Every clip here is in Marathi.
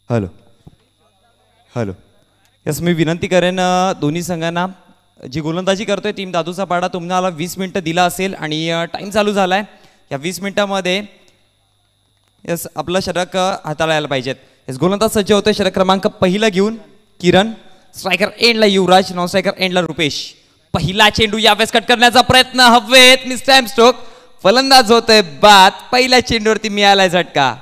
Hello hello. यस, मी विनंती करेन दोन्ही संघांना, जी गोलंदाजी करतोय टीम दादूचा पाडा, तुम्हाला 20 मिनिटं दिला असेल आणि टाइम चालू झालाय. या 20 मिनिटामध्ये यस आपलं षटक हाताळायला यायला पाहिजेत. यस, गोलंदाज सज्ज होतोय षटक क्रमांक पहिला घेऊन किरण. स्ट्रायकर एंडला युवराज, नॉन स्ट्रायकर एंडला रुपेश. पहिला चेंडू यावेळेस कट करण्याचा प्रयत्न हवेत, मिस स्टोक. फलंदाज होतोय बाद. पहिल्या चेंडूवरती मिळालाय झटका.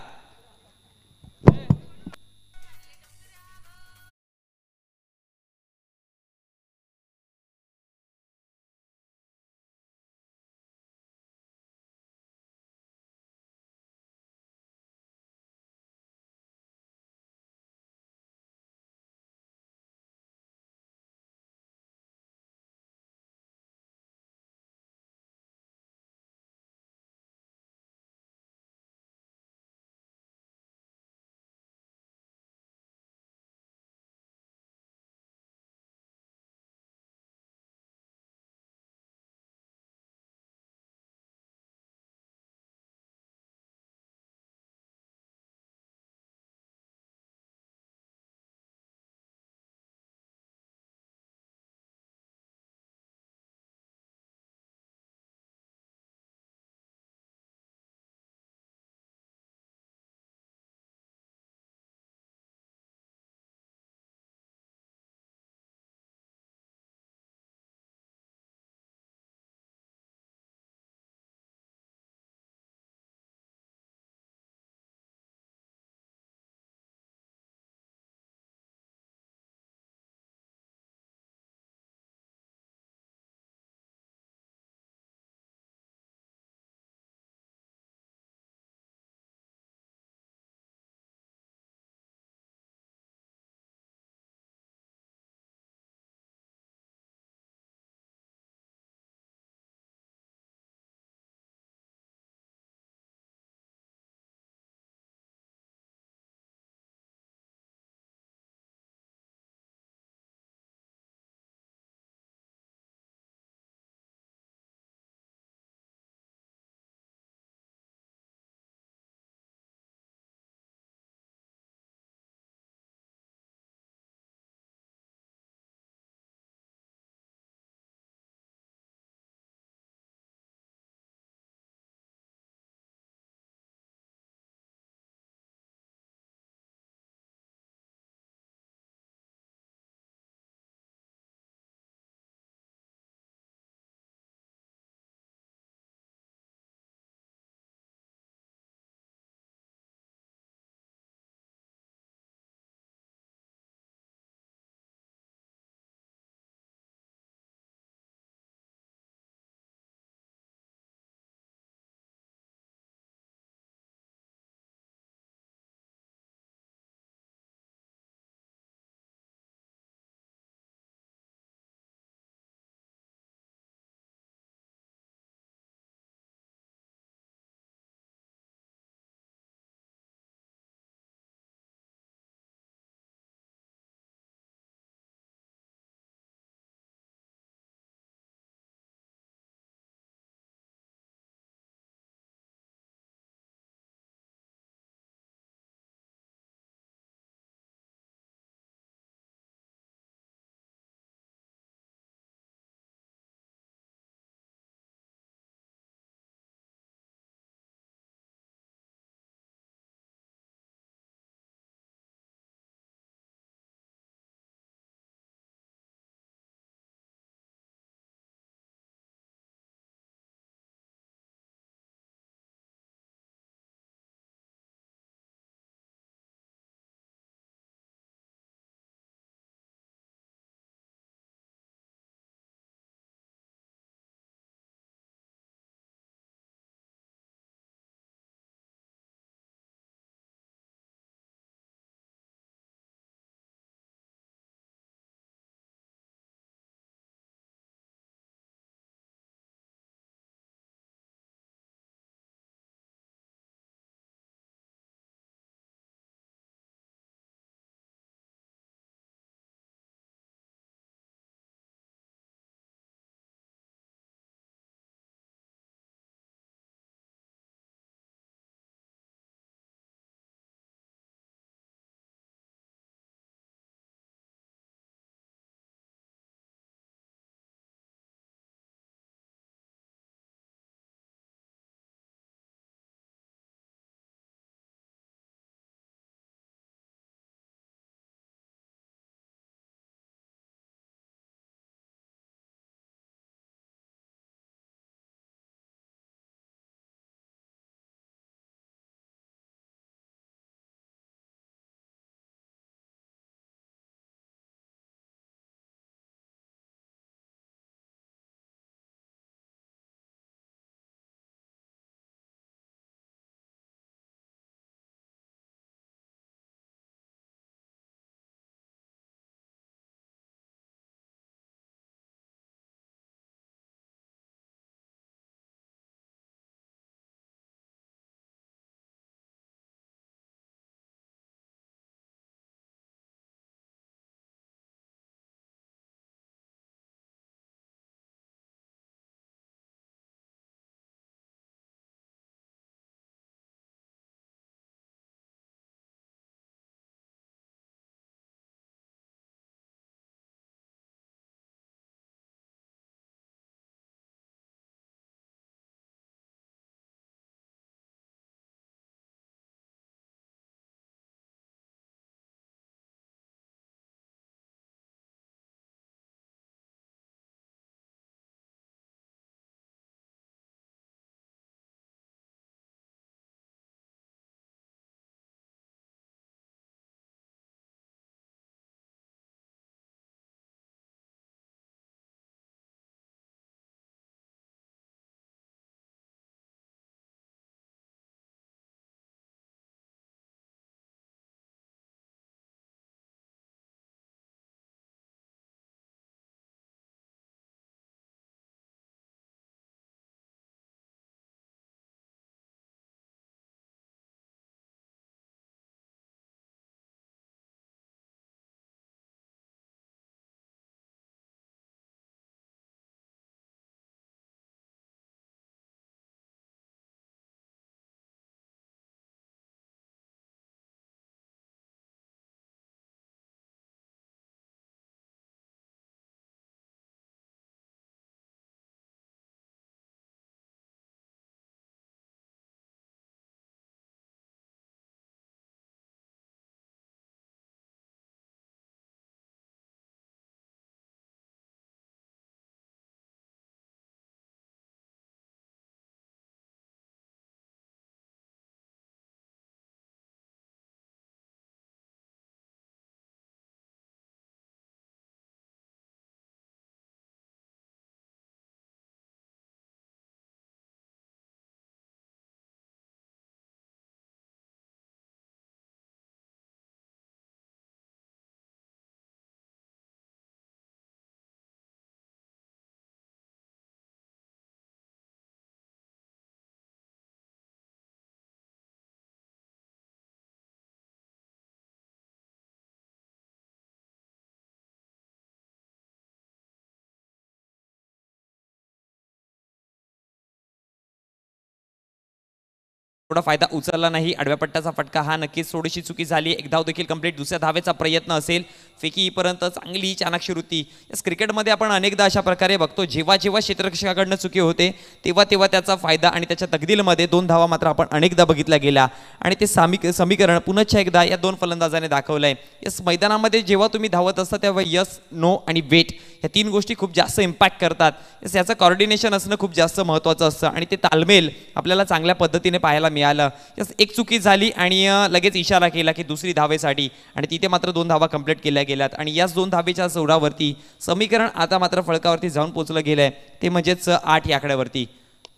थोडा फायदा उचलला नाही. आडव्या पट्ट्याचा फटका हा नक्कीच थोडीशी चुकी झाली. एक धाव देखील कंप्लीट. दुसऱ्या धावेचा प्रयत्न असेल. फेकीपर्यंत चांगली चाणाक्षवृत्ती. याच क्रिकेटमध्ये आपण अनेकदा अशा प्रकारे बघतो, जेव्हा जेव्हा क्षेत्ररक्षकाकडनं चुकी होते तेव्हा तेव्हा त्याचा फायदा आणि त्याच्या तकदीलमध्ये 2 धावा मात्र आपण अनेकदा बघितल्या गेल्या आणि ते समीकरण पुन्हा एकदा या 2 फलंदाजाने दाखवलंय. याच मैदानामध्ये जेव्हा तुम्ही धावत असता तेव्हा यस, नो आणि वेट या 3 गोष्टी खूप जास्त इम्पॅक्ट करतात. याचं कॉर्डिनेशन असणं खूप जास्त महत्त्वाचं असतं आणि ते तालमेल आपल्याला चांगल्या पद्धतीने पाहायला मिळालं. याच एक चुकी झाली आणि लगेच इशारा केला की दुसरी धावेसाठी आणि तिथे मात्र 2 धावा कंप्लीट केल्या गेल्यात आणि याच 2 धावेच्या जोरावरती समीकरण आता मात्र फळकावरती जाऊन पोहोचलं गेलंय, ते म्हणजेच 8 या आकड्यावरती.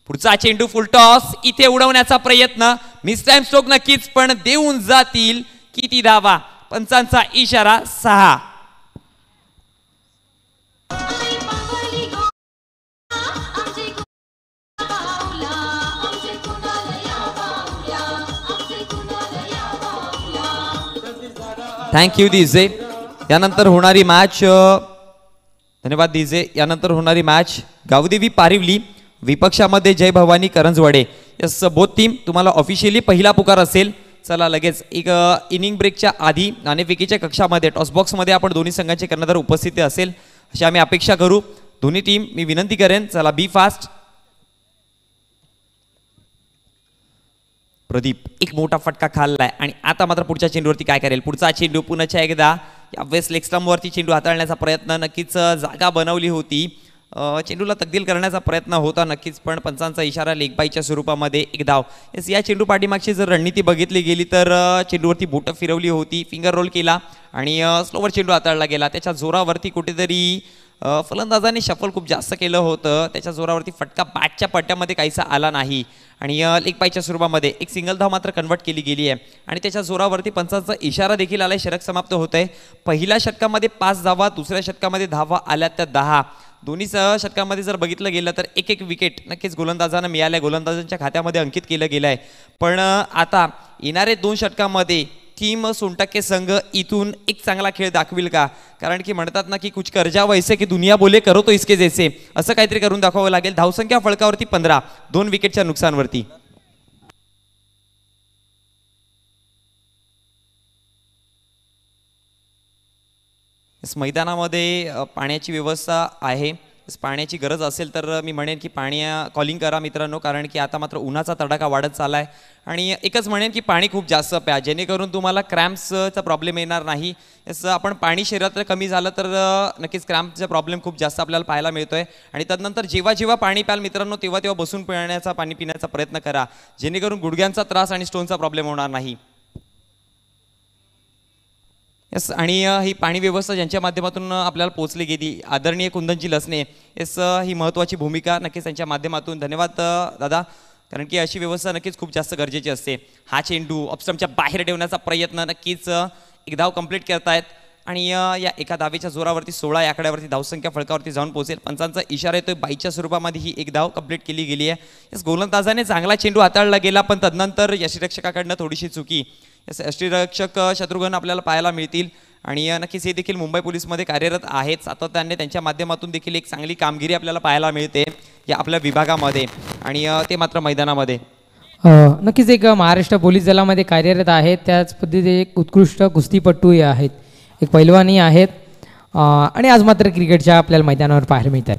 पुढचा चेंडू फुल टॉस. इथे उडवण्याचा प्रयत्न. मिस टाइम स्ट्रोक नक्कीच, पण देऊन जातील किती धावा. पंचांचा इशारा 6. Thank you DJ. यानंतर होणारी मॅच, धन्यवाद डीजे. यानंतर होणारी मॅच गावदेवी पारिवली विपक्षामध्ये जय भवानी करंजवाडे. यस, बोथ टीम तुम्हाला ऑफिशियली पहिला पुकार असेल. चला लगेच एक इनिंग ब्रेकच्या आधी नाणेफेकीच्या कक्षामध्ये टॉसबॉक्समध्ये आपण दोन्ही संघांचे कर्णधार उपस्थिती असेल अशी आम्ही अपेक्षा करू. दोन्ही टीम मी विनंती करेन, चला बी फास्ट. प्रदीप एक मोठा फटका खाल्लाय आणि आता मात्र पुढच्या चेंडूवरती काय करेल. पुढचा चेंडू पुन्हा एकदा या वेस्ट लेग स्टंपवरती चेंडू हाताळण्याचा प्रयत्न. नक्कीच जागा बनवली होती, चेंडूला तब्दील करण्याचा प्रयत्न होता नक्कीच, पण पंचांचा इशारा लेगबाईच्या स्वरूपामध्ये एक धाव. या चेंडू पाठीमागची जर रणनीती बघितली गेली तर चेंडूवरती बोटं फिरवली होती, फिंगर रोल केला आणि स्लोवर चेंडू हाताळला गेला. त्याच्या जोरावरती कुठेतरी फलंदाजाने शफल खूप जास्त केलं होतं. त्याच्या जोरावरती फटका बॅटच्या पट्ट्यामध्ये काहीसा आला नाही आणि लेग पायच्या स्वरूपामध्ये एक सिंगल धाव मात्र कन्वर्ट केली गेली आहे आणि त्याच्या जोरावरती पंचांचा इशारा देखील आलाय. षटक समाप्त होत आहे. पहिल्या षटकामध्ये 5 धावा, दुसऱ्या षटकामध्ये धावा आल्या त्या 10. दोन्ही षटकामध्ये जर बघितलं गेलं तर एक विकेट नक्कीच गोलंदाजांना मिळाल्या, गोलंदाजांच्या खात्यामध्ये अंकित केलं गेलं आहे. पण आता येणारे 2 षटकामध्ये टीम सोनटक्के संघ इथून एक चांगला खेळ दाखविल का? कारण की म्हणतात ना की कुछ कर जाओ ऐसे की दुनिया बोले करो तो इसके जैसे, असं काहीतरी करून दाखवावं लागेल. धावसंख्या फळकावरती 15, 2 विकेटच्या नुकसानवरती. मैदानामध्ये पाण्याची व्यवस्था आहे. पाण्याची गरज असेल तर मी म्हणेन की पाणी कॉलिंग करा मित्रांनो, कारण की आता मात्र उन्हाचा तडाखा वाढत चालला आहे आणि एकच म्हणेन की पाणी खूप जास्त प्या, जेणेकरून तुम्हाला क्रॅम्प्सचा प्रॉब्लेम येणार नाही. याचं आपण पाणी शरीरात कमी झालं तर नक्कीच क्रॅम्पचा प्रॉब्लेम खूप जास्त आपल्याला पाहायला मिळतोय आणि त्यानंतर जेव्हा जेव्हा पाणी प्याल मित्रांनो तेव्हा तेव्हा बसून पाणी पिण्याचा प्रयत्न करा, जेणेकरून गुडघ्यांचा त्रास आणि स्टोनचा प्रॉब्लेम होणार नाही. यस, आणि ही पाणी व्यवस्था ज्यांच्या माध्यमातून आपल्याला पोहोचली गेली, आदरणीय कुंदनजी लसने, यस ही महत्त्वाची भूमिका नक्कीच त्यांच्या माध्यमातून. धन्यवाद दादा, कारण की अशी व्यवस्था नक्कीच खूप जास्त गरजेची असते. हा चेंडू ऑफस्टंपच्या बाहेर ठेवण्याचा प्रयत्न, नक्कीच एक धाव कंप्लीट करतायत आणि या एका धावेच्या जोरावरती 16 या आकड्यावरती धावसंख्या फळकावरती जाऊन पोहोचेल. पंचांचा इशारा येतोय बाईच्या स्वरूपामध्ये ही एक धाव कंप्लीट केली गेली आहे. यस, गोलंदाजाने चांगला चेंडू हाताळला गेला, पण तदनंतर यष्टीरक्षकाकडनं थोडीशी चुकी. यष्टीरक्षक शत्रुघ्न आपल्याला पाहायला मिळतील आणि नक्कीच हे देखील मुंबई पोलीसमध्ये कार्यरत आहेत. सातत्याने त्यांच्या माध्यमातून देखील एक चांगली कामगिरी आपल्याला पाहायला मिळते या आपल्या विभागामध्ये आणि ते मात्र मैदानामध्ये नक्कीच एक महाराष्ट्र पोलीस दलामध्ये कार्यरत आहेत. त्याच पद्धतीने एक उत्कृष्ट कुस्तीपटूही आहेत, एक पैलवानही आहेत आणि आज मात्र क्रिकेटच्या आपल्याला मैदानावर पाहायला मिळतात.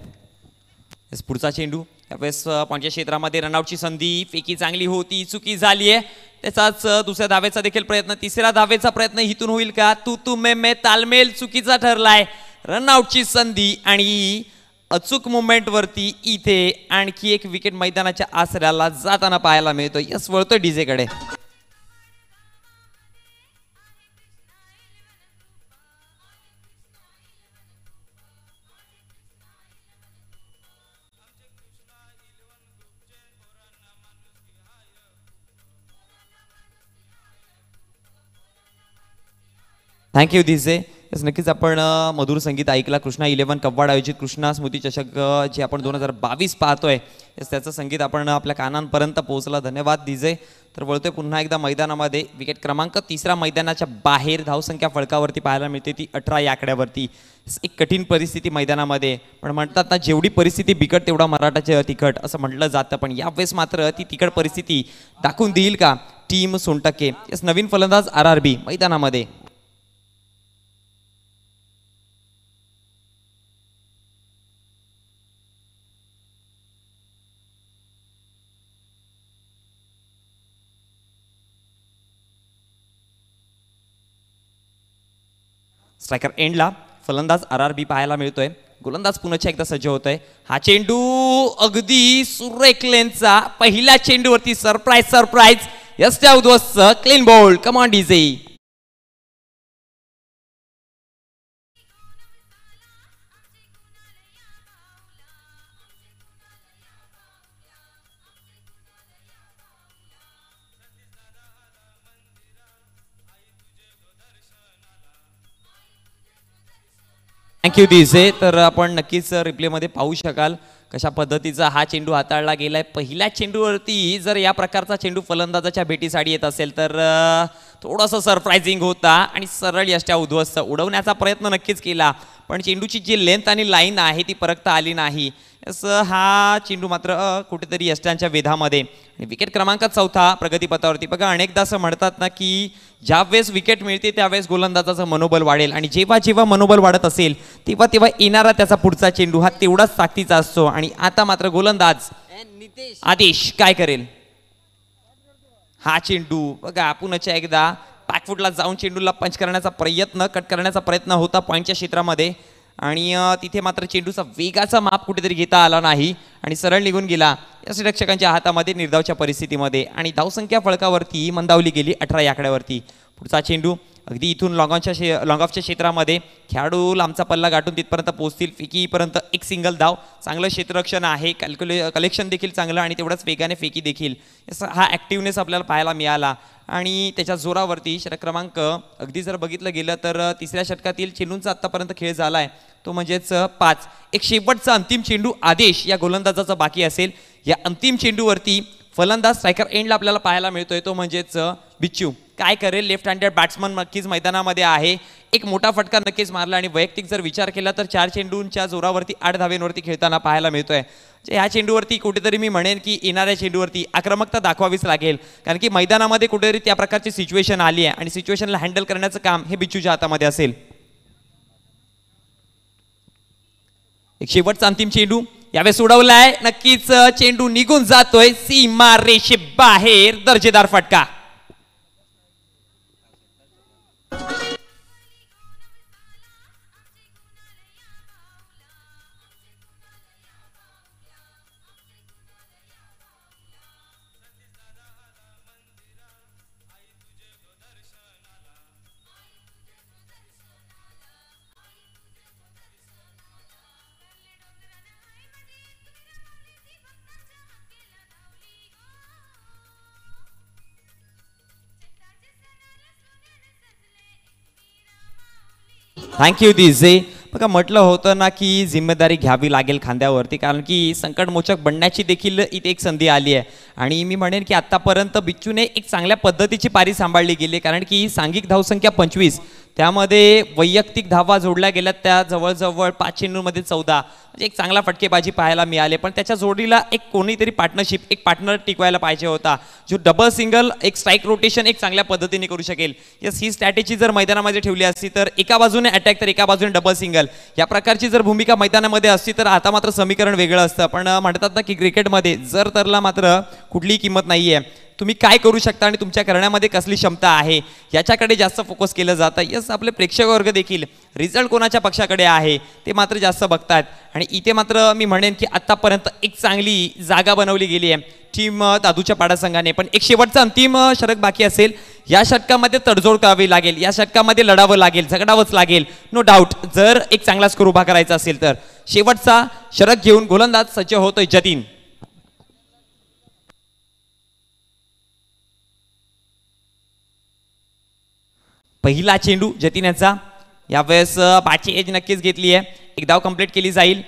पुढचा चेंडू यावेळेस पॉईंटच्या क्षेत्रामध्ये रनआउटची संधी, फेकी चांगली होती, चुकी झाली आहे. त्याचाच दुसऱ्या धावेचा देखील प्रयत्न, तिसऱ्या धावेचा प्रयत्न हिथून होईल का? तू मे तालमेल चुकीचा ठरलाय. रनआउटची संधी आणि अचूक मुवमेंटवरती इथे आणखी एक विकेट मैदानाच्या आसऱ्याला जाताना पाहायला मिळतो. यस, वळतोय डीजेकडे. Thank you DJ. येस नक्कीच आपण मधुर संगीत ऐकला. कृष्णा 11 कव्वाड आयोजित कृष्णा स्मृती चषक जे आपण 2022 पाहतोय, येस त्याचं संगीत आपण आपल्या कानांपर्यंत पोहोचला. धन्यवाद डीजे. तर वळतोय पुन्हा एकदा मैदानामध्ये. विकेट क्रमांक 3 मैदानाच्या बाहेर. धावसंख्या फळकावरती पाहायला मिळते ती 18 या आकड्यावरती. एक कठीण परिस्थिती मैदानामध्ये, पण म्हणतात ना जेवढी परिस्थिती बिकट तेवढा मराठाचे तिखट असं म्हटलं जातं. पण यावेळेस मात्र ती तिखट परिस्थिती दाखवून देईल का टीम सोनटक्के. येस नवीन फलंदाज RRB मैदानामध्ये. स्ट्रायकर एंडला फलंदाज RRB पाहायला मिळतोय. गोलंदाज पुन्हा एकदा सज्ज होतोय. हा चेंडू अगदी सुरेख लेनचा पहिल्या चेंडूवरती सरप्राईज यस्ट्या उद्ध्वस्त clean ball. Command DJ. Thank you DJ. तर आपण नक्कीच रिप्लेमध्ये पाहू शकाल कशा पद्धतीचा हा चेंडू हाताळला गेलाय. पहिल्या चेंडूवरती जर या प्रकारचा चेंडू फलंदाजाच्या भेटीसाठी येत असेल तर थोडंसं सरप्रायझिंग होता आणि सरळ यष्ट्या उद्ध्वस्त. उडवण्याचा प्रयत्न नक्कीच केला, पण चेंडूची जी लेंथ आणि लाईन आहे ती परखता आली नाही. असं हा चेंडू मात्र कुठेतरी यष्ट्यांच्या वेधामध्ये. विकेट क्रमांक 4 प्रगतीपथावरती. बघा अनेकदा असं म्हणतात ना की ज्यावेळेस विकेट मिळते त्यावेळेस गोलंदाजाचं मनोबल वाढेल, आणि जेव्हा जेव्हा मनोबल वाढत असेल तेव्हा तेव्हा येणारा त्याचा पुढचा चेंडू हा तेवढाच ताकदीचा असतो. आणि आता मात्र गोलंदाज आदेश काय करेल. हा चेंडू बघा पुन्हा एकदा बॅकफुटला जाऊन चेंडूला पंच करण्याचा प्रयत्न, कट करण्याचा प्रयत्न होता पॉईंटच्या क्षेत्रामध्ये, आणि तिथे मात्र चेंडूचा वेगाचा माप कुठेतरी घेता आला नाही आणि सरळ निघून गेला या रक्षकांच्या हातामध्ये निर्धावच्या परिस्थितीमध्ये. आणि धावसंख्या फळकावरती मंदावली गेली 18 या आकड्यावरती. पुढचा चेंडू अगदी इथून लॉंग ऑफच्या क्षेत्रामध्ये. खेळाडू लांबचा पल्ला गाठून तिथपर्यंत पोहोचतील. फेकीपर्यंत एक सिंगल धाव. चांगलं क्षेत्ररक्षण आहे, कलेक्शन देखील चांगलं आणि तेवढाच वेगाने फेकी देखील. हा ॲक्टिव्हनेस आपल्याला पाहायला मिळाला आणि त्याच्या जोरावरती षटक क्रमांक अगदी जर बघितलं गेलं तर तिसऱ्या षटकातील चेंडूंचा आत्तापर्यंत खेळ झाला आहे तो म्हणजेच 5. एक शेवटचा अंतिम चेंडू आदेश या गोलंदाजाचा बाकी असेल. या अंतिम चेंडूवरती फलंदाज स्ट्रायकर एंडला आपल्याला पाहायला मिळतोय तो म्हणजेच बिच्चू. काय करेल. लेफ्ट हँडेड बॅट्समन नक्कीच मैदानामध्ये आहे. एक मोठा फटका नक्कीच मारला आणि वैयक्तिक जर विचार केला तर 4 चेंडूंच्या जोरावरती 8 धावेंवरती खेळताना पाहायला मिळतोय. ह्या चेंडूवरती कुठेतरी मी म्हणेन की येणाऱ्या चेंडूवरती आक्रमकता दाखवावीच लागेल, कारण की मैदानामध्ये कुठेतरी त्या प्रकारची सिच्युएशन आली आहे आणि सिच्युएशनला हँडल करण्याचं काम हे बिच्चूच्या हातामध्ये असेल. एक शेवटचा अंतिम चेंडू यावेळेस उडवलाय. नक्कीच चेंडू निघून जातोय सीमा रेषे बाहेर. दर्जेदार फटका. Thank you DJ. बघा म्हटलं होतं ना की जिम्मेदारी घ्यावी लागेल खांद्यावरती, कारण की संकटमोचक बनण्याची देखील इथे एक संधी आली आहे. आणि मी म्हणेन की आत्तापर्यंत बिच्चूने एक चांगल्या पद्धतीची पारी सांभाळली गेली, कारण की सांघिक धावसंख्या 25, त्यामध्ये वैयक्तिक धावा जोडल्या गेल्या त्या जवळजवळ 5 चेंडूंमध्ये 14. म्हणजे एक चांगला फटकेबाजी पाहायला मिळाले. पण त्याच्या जोडीला एक कोणीतरी पार्टनरशिप, एक पार्टनर टिकवायला पाहिजे होता जो डबल सिंगल, एक स्ट्राईक रोटेशन एक चांगल्या पद्धतीने करू शकेल. यस ही स्ट्रॅटेजी जर मैदानामध्ये ठेवली असती तर एका बाजूने अटॅक तर एका बाजूने डबल सिंगल या प्रकारची जर भूमिका मैदानामध्ये असती तर आता मात्र समीकरण वेगळं असतं. पण म्हणतात ना की क्रिकेटमध्ये जर तरला मात्र कुठलीही किंमत नाही आहे. तुम्ही काय करू शकता आणि तुमच्या करण्यामध्ये कसली क्षमता आहे याच्याकडे जास्त फोकस केलं जातं. यस आपले प्रेक्षक वर्ग देखील रिझल्ट कोणाच्या पक्षाकडे आहे ते मात्र जास्त बघतात. आणि इथे मात्र मी म्हणेन की आत्तापर्यंत एक चांगली जागा बनवली गेली आहे टीम दादूच्या पाडा संघाने. पण एक शेवटचा अंतिम षटक बाकी असेल. या षटकामध्ये तडजोड करावी लागेल, या षटकामध्ये लढावं लागेल, झगडावंच लागेल नो डाऊट जर एक चांगला स्कोर उभा करायचा असेल तर. शेवटचा षटक घेऊन गोलंदाज सज्ज होतोय जतीन. पहिला चेंडू जतीन यांचा. यावेळेस बॅटची एज नक्कीच घेतली आहे. एक धाव कंप्लीट केली जाईल.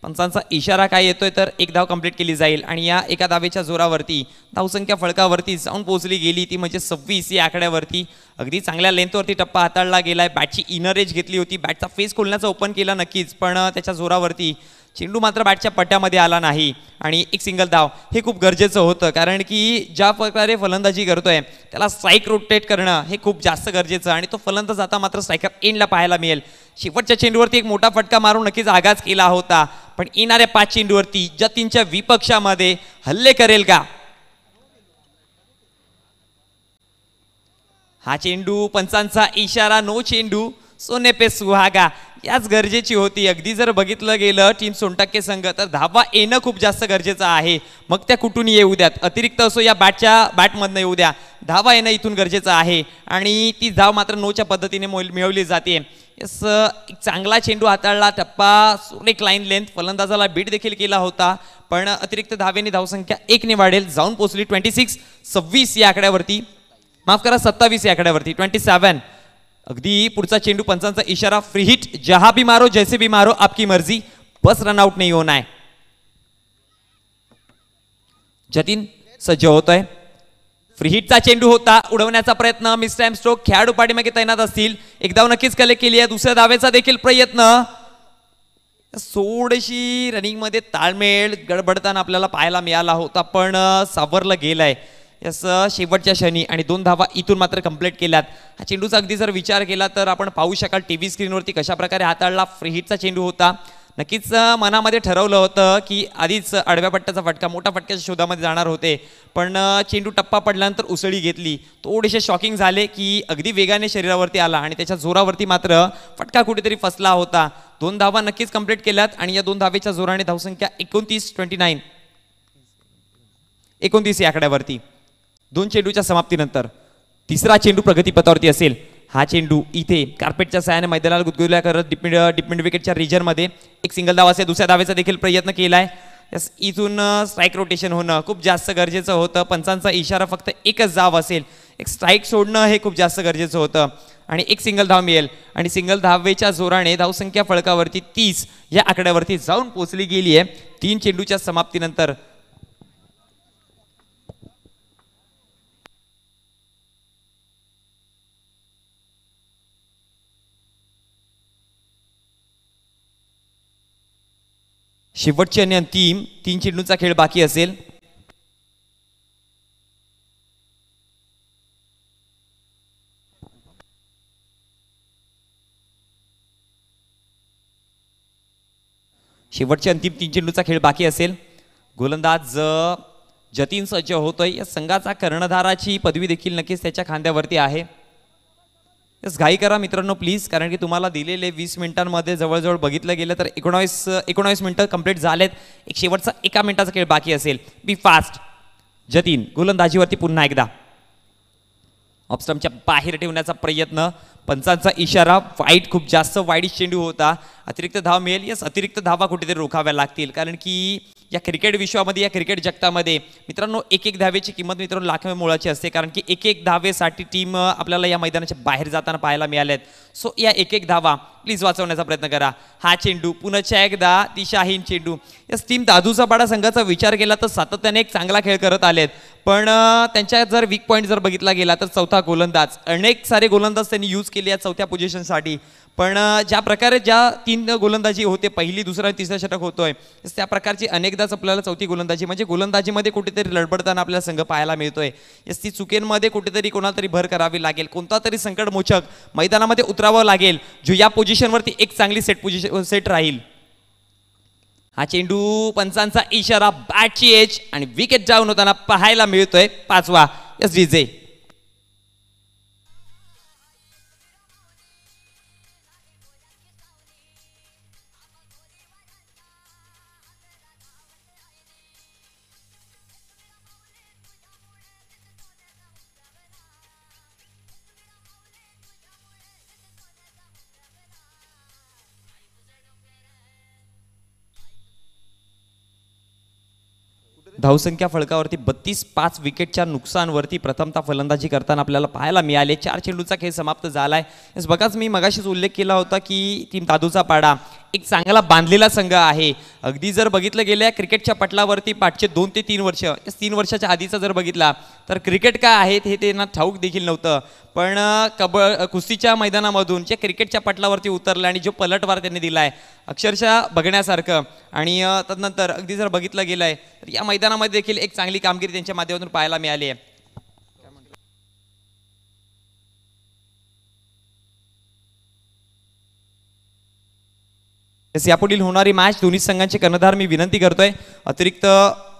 पंचांचा इशारा काय येतोय तर एक धाव कंप्लीट केली जाईल आणि या एका धावेच्या जोरावरती धावसंख्या फळकावरती जाऊन पोहोचली गेली ती म्हणजे 26 या आकड्यावरती. अगदी चांगल्या लेंथवरती टप्पा हाताळला गेलाय. बॅटची इनर एज घेतली होती. बॅटचा फेस खोलण्याचा ओपन केला नक्कीच, पण त्याच्या जोरावरती चेंडू मात्र बॅटच्या पट्ट्यामध्ये आला नाही आणि एक सिंगल धाव हे खूप गरजेचं होतं, कारण की ज्या प्रकारे फलंदाजी करतोय त्याला स्ट्राईक रोटेट करणं हे खूप जास्त गरजेचं आणि तो फलंदाज आता मात्र स्ट्रायकर एंडला पाहायला मिळेल. शेवटच्या चेंडूवरती एक मोठा फटका मारून नक्कीच आगाज केला होता, पण येणाऱ्या 5 चेंडूवरती जतीनच्या विपक्षामध्ये हल्ले करेल का? हा चेंडू पंचांचा इशारा नो चेंडू सोने पे सुहागा याच गरजेची होती. अगदी जर बघितलं गेलं टीम सोनटक्के संघ तर धावा येणं खूप जास्त गरजेचं आहे. मग त्या कुठून येऊ द्यात, अतिरिक्त असो या बॅटमधनं येऊ द्या, धावा येणं इथून गरजेचं आहे आणि ती धाव मात्र नोच्या पद्धतीने मिळवली जाते. यस, एक चांगला चेंडू हाताळला. टप्पा एक लाईन लेंथ फलंदाजाला बीट देखील केला होता, पण अतिरिक्त धावेने धावसंख्या 1 ने वाढेल. जाऊन पोहोचली 26 या आकड्यावरती, माफ करा 27 या आकड्यावरती 27. अगदी पुढचा चेंडू पंचांचा इशारा फ्री हिट जहा भी मारो जैसे भी मारो आपकी मर्जी बस रनआउट नहीं होना है. जतीन सज्ज होतोय. फ्री हिटचा चेंडू होता, उडवण्याचा प्रयत्न, मिस टाइम स्ट्रोक. खेळाडू पाठीमागे तैनात असतील. एक धाव नक्कीच कलेक्ट केली आहे. दुसऱ्या धावेचा देखील प्रयत्न. थोडीशी रनिंग मध्ये ताळमेळ गडबडताना आपल्याला पाहायला मिळाला होता, पण सावरलं गेलंय यस शेवटच्या क्षणी आणि 2 धावा इथून मात्र कंप्लीट केल्यात. हा चेंडूचा अगदी जर विचार केला तर आपण पाहू शकाल टीव्ही स्क्रीनवरती कशा प्रकारे हाताळला. फ्री हिटचा चेंडू होता. नक्कीच मनामध्ये ठरवलं होतं की आधीच आडव्या पट्ट्याचा फटका, मोठ्या फटक्याच्या शोधामध्ये जाणार होते, पण चेंडू टप्पा पडल्यानंतर उसळी घेतली. थोडेसे शॉकिंग झाले की अगदी वेगाने शरीरावरती आला आणि त्याच्या जोरावरती मात्र फटका कुठेतरी फसला होता. 2 धावा नक्कीच कंप्लीट केल्यात आणि या 2 धावेच्या जोराने धावसंख्या 29 या आकड्यावरती. 2 चेंडूच्या समाप्तीनंतर तिसरा चेंडू प्रगतीपथावरती असेल. हा चेंडू इथे कार्पेटच्या साहाय्याने मैदानाला गुदगुल्या करत डिपेंड विकेटच्या रिजनमध्ये एक सिंगल धाव असेल. दुसऱ्या धावेचा देखील प्रयत्न केलाय. यस, इथून स्ट्राईक रोटेशन होणं खूप जास्त गरजेचं होतं. पंचांचा इशारा फक्त एकच धाव असेल. एक स्ट्राईक सोडणं हे खूप जास्त गरजेचं होतं आणि एक सिंगल धाव मिळेल आणि सिंगल धावेच्या जोराने धावसंख्या फळकावरती 30 या आकड्यावरती जाऊन पोहोचली गेली आहे 3 चेंडूच्या समाप्तीनंतर. शेवटची आणि अंतिम 3 चेंडूंचा खेळ बाकी असेल. शेवटचे अंतिम 3 चेंडूचा खेळ बाकी असेल. गोलंदाज जतीन सज्ज होतोय. या संघाचा कर्णधाराची पदवी देखील नक्कीच त्याच्या खांद्यावरती आहे. यस, घाई करा मित्रांनो प्लीज, कारण की तुम्हाला दिलेले 20 मिनिटांमध्ये जवळजवळ बघितलं गेलं तर 19 मिनिटं कंप्लीट झालेत. एक शेवटचा 1 मिनिटाचा खेळ बाकी असेल. बी फास्ट. जतीन गोलंदाजीवरती पुन्हा एकदा. ऑफस्टंपच्या बाहेर ठेवण्याचा प्रयत्न. पंचांचा इशारा. वाईट, खूप जास्त वाईट चेंडू होता. अतिरिक्त धाव मिळेल. यस, अतिरिक्त धावा कुठेतरी रोखाव्या लागतील, कारण की या क्रिकेट विश्वामध्ये, या क्रिकेट जगतामध्ये मित्रांनो एक धावेची किंमत मित्रांनो लाखो मोलाची असते, कारण की एक धावेसाठी टीम आपल्याला या मैदानाच्या बाहेर जाताना पाहायला मिळाल्यात. सो या एक धावा प्लीज वाचवण्याचा प्रयत्न करा. हा चेंडू पुन्हा एकदा दिशाहीन चेंडू. यस, टीम दादूचा पाडा संघाचा विचार केला तर सातत्याने एक चांगला खेळ करत आलेत, पण त्यांच्या जर वीक पॉईंट जर बघितला गेला तर चौथा गोलंदाज. अनेक सारे गोलंदाज त्यांनी यूज केले या चौथ्या पोझिशनसाठी, पण ज्या प्रकारे ज्या 3 गोलंदाजी होते, पहिली, दुसरा आणि तिसरा षटक होतोय, त्या प्रकारची अनेकदाच आपल्याला चौथी गोलंदाजी म्हणजे गोलंदाजीमध्ये कुठेतरी लडबडताना आपल्याला संघ पाहायला मिळतोय. यस, ती चुकींमध्ये कुठेतरी कोणाला तरी भर करावी लागेल. कोणता तरी संकटमोचक मैदानामध्ये उतरावं लागेल जो या पोझिशनवरती एक चांगली सेट राहील. हा चेंडू पंचांचा इशारा. बॅटची एज आणि विकेट जाऊन होताना पाहायला मिळतोय 5वा. यस विजय. धावसंख्या फलकावरती 32 विकेटच्या नुकसानवरती प्रथमतः फलंदाजी करताना आपल्याला पाहायला मिळाले. 4 चेंडूचा खेळ समाप्त झालाय. बघाच मी मगाशीच उल्लेख केला होता की टीम दादूचा पाडा एक चांगला बांधलेला संघ आहे. अगदी जर बघितलं गेल्या क्रिकेटच्या पटलावरती पाठचे 2 ते 3 वर्ष, 3 वर्षाच्या आधीचा जर बघितला तर क्रिकेट काय आहे हे त्यांना ठाऊक देखील नव्हतं. पण कुस्तीच्या मैदानामधून जे क्रिकेटच्या पटलावरती उतरलं आणि जो पलटवार त्यांनी दिलाय अक्षरशः बघण्यासारखं. आणि तदनंतर अगदी जर बघितलं गेलंय तर या मैदानामध्ये देखील एक चांगली कामगिरी त्यांच्या माध्यमातून पाहायला मिळाली आहे. यापुढील होणारी मॅच दोन्ही संघांचे कर्णधार मी विनंती करतोय अतिरिक्त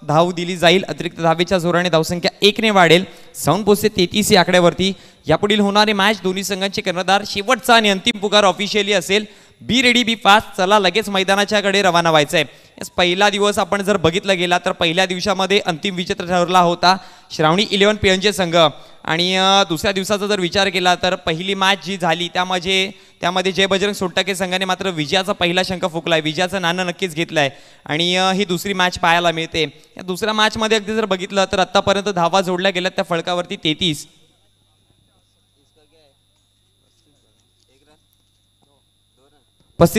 धाव दिली जाईल. अतिरिक्त धावेच्या जोराने धावसंख्या 1 ने वाढेल, जाऊन पोहोचते 33 या आकड्यावरती. यापुढील होणारी मॅच दोन्ही संघांचे कर्णधार शेवटचा आणि अंतिम पुकार ऑफिशियली असेल. बी रेडी बी फास्ट, चला लगेच मैदानाच्याकडे रवाना व्हायचंय. पहिला दिवस आपण जर बघितला गेला तर पहिल्या दिवसामध्ये अंतिम विजेता ठरला होता श्रावणी 11 पियंचे संघ. आणि दुसऱ्या दिवसाचा जर विचार केला तर पहिली मॅच जी झाली त्यामध्ये जय बजरंग सोनटके संघाने मात्र विजयाचा पहिला शंख फुकलाय, विजयाचं नाणं नक्कीच घेतलंय. आणि ही दुसरी मॅच पाहायला मिळते. या दुसऱ्या मॅचमध्ये अगदी जर बघितलं तर आतापर्यंत धावा जोडल्या गेल्या त्या फलकावरती 33.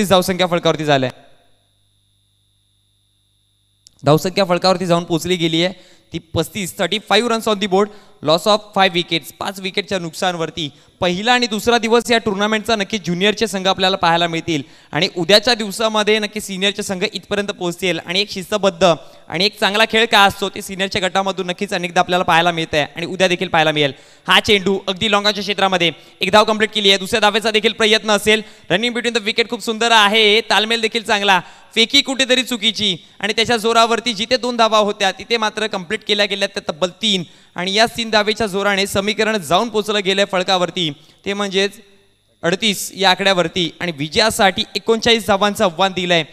धावसंख्या फलकावरती झाल्या. धावसंख्या फलकावरती जाऊन पोहोचली गेली आहे ती 35 runs on the board, loss of 5 wickets, 5 विकेटच्या नुकसानवरती. पहिला आणि दुसरा दिवस या टुर्नामेंटचा नक्की ज्युनियरचे संघ आपल्याला पाहायला मिळतील आणि उद्याच्या दिवसामध्ये नक्की सिनियरचे संघ इथपर्यंत पोहोचतील. आणि एक शिस्तबद्ध आणि एक चांगला खेळ काय असतो ते सिनियरच्या गटामधून नक्कीच अनेकदा आपल्याला पाहायला मिळत आहे आणि उद्या देखील पाहायला मिळेल. हा चेंडू अगदी लॉंगाच्या क्षेत्रामध्ये एक धाव कंप्लीट केली आहे. दुसऱ्या धावेचा देखील प्रयत्न असेल. रनिंग बिटवीन द विकेट खूप सुंदर आहे, तालमेल देखील चांगला, फेकी कुठेतरी चुकीची आणि त्याच्या जोरावरती जिथे 2 धावा होत्या तिथे मात्र कंप्लीट केल्या गेल्या त्या तब्बल 3. आणि या 3 धावेच्या जोराने समीकरण जाऊन पोहोचलं गेलंय फलकावरती ते म्हणजेच 38 या आकड्यावरती. आणि विजयासाठी 39 धावांचं आव्हान दिलंय.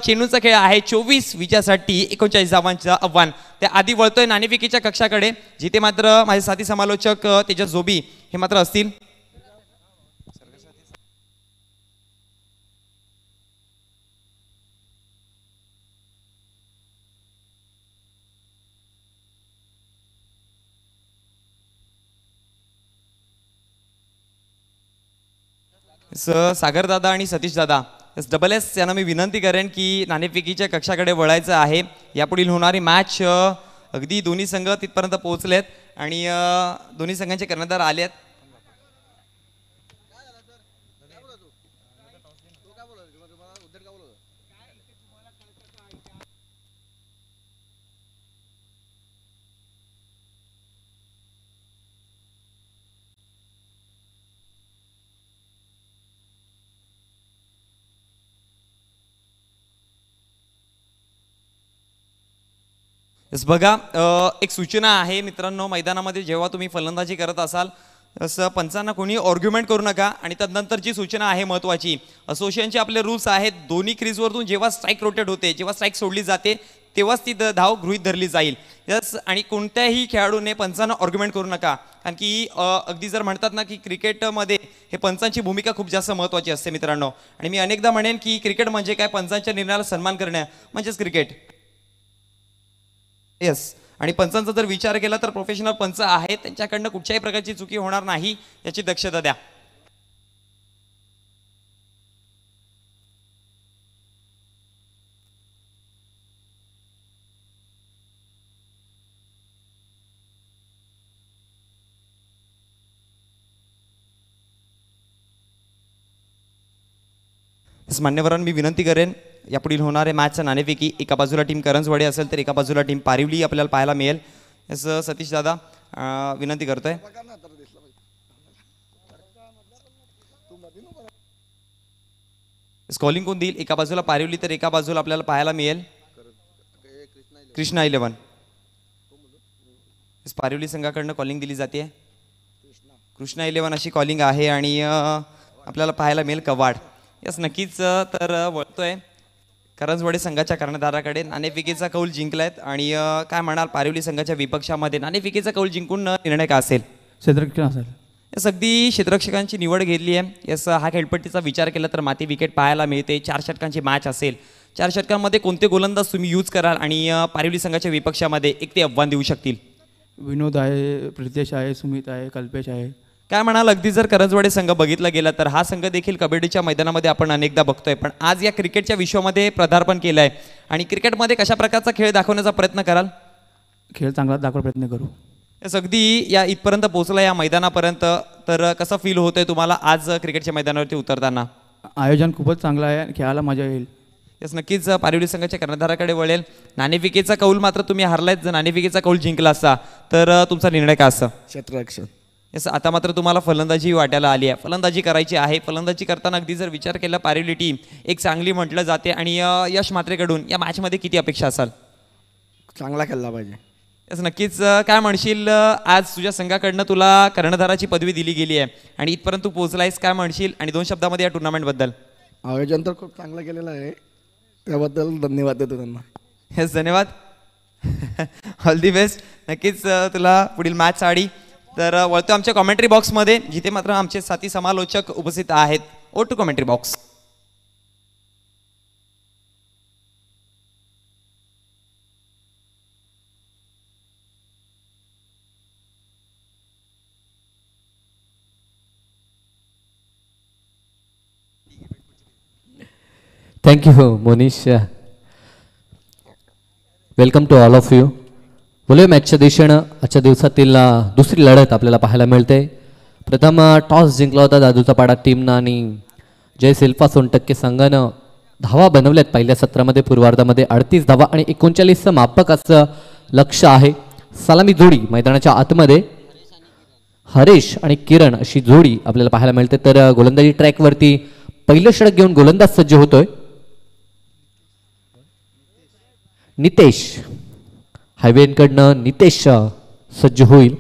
चेंडूचा खेळ आहे 24, विजयासाठी 39 धावांचं आव्हान. त्या आधी वळतोय नाणेफेकीच्या कक्षाकडे जिथे मात्र माझे साथी समालोचक तेजस जोबी हे मात्र असतील. सागर दादा आणि सतीश दादा डबल एस यांना मी विनंती करेन की नाणेफेकीच्या कक्षाकडे वळायचं आहे. यापुढील होणारी मॅच अगदी दोन्ही संघ तिथपर्यंत पोहोचलेत आणि दोन्ही संघांचे कर्णधार आले आहेत. बघा एक सूचना आहे मित्रांनो, मैदानामध्ये जेव्हा तुम्ही फलंदाजी करत असाल असं पंचांना कोणी आर्ग्युमेंट करू नका. आणि त्यानंतरची सूचना आहे महत्त्वाची, असोसिएशनचे आपले रूल्स आहेत दोन्ही क्रीजवरून जेव्हा स्ट्राईक रोटेट होते, जेव्हा स्ट्राईक सोडली जाते तेव्हाच ती धाव गृहीत धरली जाईल. यस, आणि कोणत्याही खेळाडूने पंचांना आर्ग्युमेंट करू नका. कारण की अगदी जर म्हणतात ना की क्रिकेटमध्ये हे पंचांची भूमिका खूप जास्त महत्त्वाची असते मित्रांनो. आणि मी अनेकदा म्हणेन की क्रिकेट म्हणजे काय, पंचांच्या निर्णयाला सन्मान करणे म्हणजेच क्रिकेट. येस, आणि पंचांचा जर विचार केला तर प्रोफेशनल पंच आहेत, त्यांच्याकडनं कुठच्याही प्रकारची चुकी होणार नाही याची दक्षता द्या. मान्यवरांना मी विनंती करेन यापुढील होणाऱ्या मॅचच्या नाणेफेकी एका बाजूला टीम करंजवाडी असेल तर एका बाजूला टीम पारिवली आपल्याला पाहायला मिळेल. असं सतीश दादा विनंती करतोय. स्कॉलिंग कोण देईल, एका बाजूला पारिवली तर एका बाजूला आपल्याला पाहायला मिळेल कृष्णा 11. पारिवली संघाकडनं कॉलिंग दिली जाते, कृष्णा 11 अशी कॉलिंग आहे आणि आपल्याला पाहायला मिळेल कवाड. यस, नक्कीच तर वळतोय करंजवाडी संघाच्या कर्णधाराकडे. नाणेफेकीचा कौल जिंकलायत आणि काय म्हणाल पारिवली संघाच्या विपक्षामध्ये नाणेफेकीचा कौल जिंकून निर्णय का असेल? क्षेत्ररक्षण असेल. यस, अगदी क्षेत्ररक्षकांची निवड घेतली आहे. यस, हा खेळपट्टीचा विचार केला तर माती विकेट पाहायला मिळते. 4 षटकांची मॅच असेल 4 षटकांमध्ये कोणते गोलंदाज तुम्ही यूज कराल आणि पारिवली संघाच्या विपक्षामध्ये एक ते आव्हान देऊ शकतील? विनोद आहे, प्रितेश आहे, सुमित आहे, कल्पेश आहे. काय म्हणाल, अगदी जर करंजवाडे संघ बघितला गेला तर हा संघ देखील कबड्डीच्या मैदानामध्ये आपण अनेकदा बघतोय, पण आज या क्रिकेटच्या विश्वामध्ये पदार्पण केलं आहे आणि क्रिकेटमध्ये कशा प्रकारचा खेळ दाखवण्याचा प्रयत्न कराल? खेळ चांगला दाखवायचा प्रयत्न करू. यस, अगदी या इथपर्यंत पोहोचला या मैदानापर्यंत, तर कसं फील होतंय तुम्हाला आज क्रिकेटच्या मैदानावरती उतरताना? आयोजन खूपच चांगलं आहे आणि खेळायला मजा येईल. यस, नक्कीच पारिवली संघाच्या कर्णधाराकडे वळेल. नाणेफेकीचा कौल मात्र तुम्ही हारलायत. जर नाणेफेकीचा कौल जिंकला असता तर तुमचा निर्णय काय असता? क्षेत्ररक्षण. यस, आता मात्र तुम्हाला फलंदाजी वाट्याला आली आहे, फलंदाजी करायची आहे. फलंदाजी करताना अगदी जर विचार केला पारिवली टीम एक चांगली म्हटलं जाते आणि यश म्हात्रेकडून या मॅचमध्ये किती अपेक्षा असाल? चांगला खेळला पाहिजे. यस, नक्कीच. काय म्हणशील, आज तुझ्या संघाकडनं तुला कर्णधाराची पदवी दिली गेली आहे आणि इथपर्यंत तू पोहोचलायस, काय म्हणशील? आणि 2 शब्दामध्ये या टुर्नामेंटबद्दल. आयोजन तर खूप चांगलं केलेलं आहे, त्याबद्दल धन्यवाद देतो त्यांना. यस, धन्यवाद. All the best. नक्कीच तुला पुढील मॅच आडी. तर वळतो आमच्या कॉमेंट्री बॉक्समध्ये, जिथे मात्र आमचे साथी समालोचक उपस्थित आहेत. Over to commentary box. Thank you Monish. Welcome to all of you. बोलूया मॅचच्या दिशेनं. आजच्या दिवसातील दुसरी लढत आपल्याला पाहायला मिळते. प्रथम टॉस जिंकला होता दादूचा पाडा टीमनं आणि जय शिल्पा सोनटक्के संघानं धावा बनवल्यात पहिल्या सत्रामध्ये. पूर्वार्धामध्ये 38 धावा आणि 39चं मापक असं लक्ष आहे. सलामी जोडी मैदानाच्या आतमध्ये हरेश आणि किरण अशी जोडी आपल्याला पाहायला मिळते. तर गोलंदाजी ट्रॅकवरती पहिलं षटक घेऊन गोलंदाज सज्ज होतोय. नितेश हायवेकडनं नितेश सज्ज होईल.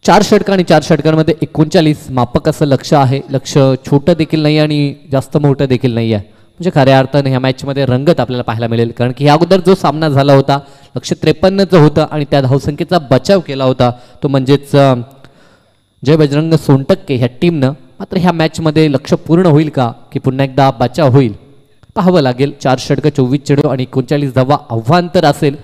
4 षटक आणि 4 षटकांमध्ये 39 मापक असं लक्ष आहे. लक्ष छोटं देखील नाही आणि जास्त मोठं देखील नाही आहे. म्हणजे खऱ्या अर्थानं ह्या मॅचमध्ये रंगत आपल्याला पाहायला मिळेल. कारण की ह्या अगोदर जो सामना झाला होता 153चं होतं आणि त्या धावसंख्येचा बचाव केला होता तो म्हणजेच जय बजरंग सोनटक्के ह्या टीमनं. मात्र ह्या मॅचमध्ये लक्ष पूर्ण होईल का की पुन्हा एकदा बचाव होईल पाहावं लागेल. 4 षटकं 24 चेंडू आणि 39 धावा आव्हान तर असेल.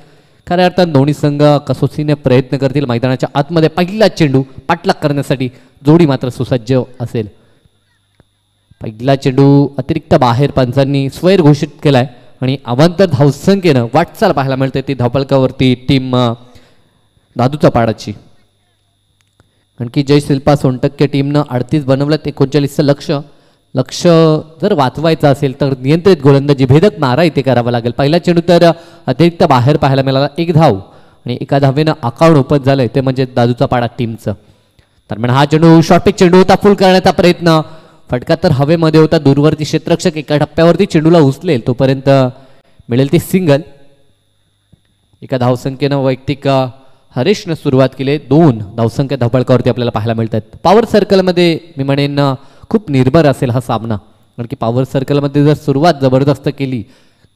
खऱ्या अर्थानं दोन्ही संघ कसोसीने प्रयत्न करतील. मैदानाच्या आतमध्ये पहिला चेंडू पाठलाग करण्यासाठी जोडी मात्र सुसज्ज असेल. पहिला चेंडू अतिरिक्त बाहेर पंचांनी स्वैर घोषित केलाय आणि अवांतर धावसंख्येनं वाटचाल पाहायला मिळते ती धावफलकावरती टीम दादूचा पाडाची. कारण की जय शिल्पा सोनटक्के टीमनं 38 बनवलं. 39चं लक्ष जर वाचवायचं असेल तर नियंत्रित गोलंदाजी भेदक मारा इथे करावा लागेल. पहिला चेंडू तर अतिरिक्त बाहेर पाहायला मिळाला. 1 धाव आणि 1 धावेनं अकाउंट ओपन झालंय ते म्हणजे दादूचा पाडा टीमचं. दरम्यान हा चेंडू शॉर्टपिक चेंडू होता. फुल करण्याचा प्रयत्न. फटका तर हवेमध्ये होता. दूरवरती क्षेत्ररक्षक एका टप्प्यावरती चेंडूला उचलेल तोपर्यंत मिळेल ती सिंगल. 1 धावसंख्येनं वैयक्तिक हरेशनं सुरुवात केली. 2 धावसंख्या धावफलकावरती आपल्याला पाहायला मिळतात. पॉवर सर्कलमध्ये मी म्हणेन खूप निर्भर असेल हा सामना. कारण की पॉवर सर्कलमध्ये जर सुरुवात जबरदस्त केली,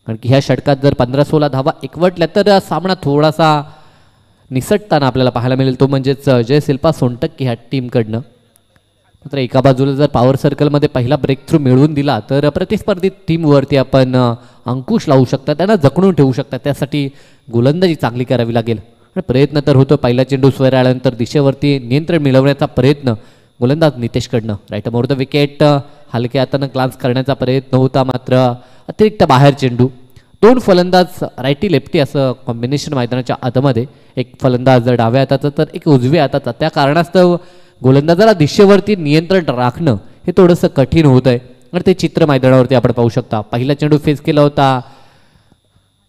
कारण की ह्या षटकात जर 15-16 धावा एकवटल्या तर सामना थोडासा निसटताना आपल्याला पाहायला मिळेल तो म्हणजेच जय शिल्पा सोनटक्के ह्या टीमकडनं. मात्र एका बाजूला जर पॉवर सर्कलमध्ये पहिला ब्रेक थ्रू मिळवून दिला तर प्रतिस्पर्धी टीमवरती आपण अंकुश लावू शकता, त्यांना जखडून ठेवू शकता. त्यासाठी गोलंदाजी चांगली करावी लागेल. प्रयत्न तर होतो. पहिला चेंडू स्वर आल्यानंतर दिशेवरती नियंत्रण मिळवण्याचा प्रयत्न गोलंदाज नितेशकडनं. राईट मोर द विकेट हलक्या हातानं ग्लान्स करण्याचा प्रयत्न होता. मात्र अतिरिक्त बाहेर चेंडू. 2 फलंदाज रायटी लेफ्टी असं कॉम्बिनेशन मैदानाच्या आतमध्ये. एक फलंदाज डाव्या हाताचा तर एक उजव्या हाताचा. त्या कारणास्तव गोलंदाजाला दिशेवरती नियंत्रण राखणं हे थोडंसं कठीण होत आहे. आणि ते चित्र मैदानावरती आपण पाहू शकता. पहिला चेंडू फेस केला होता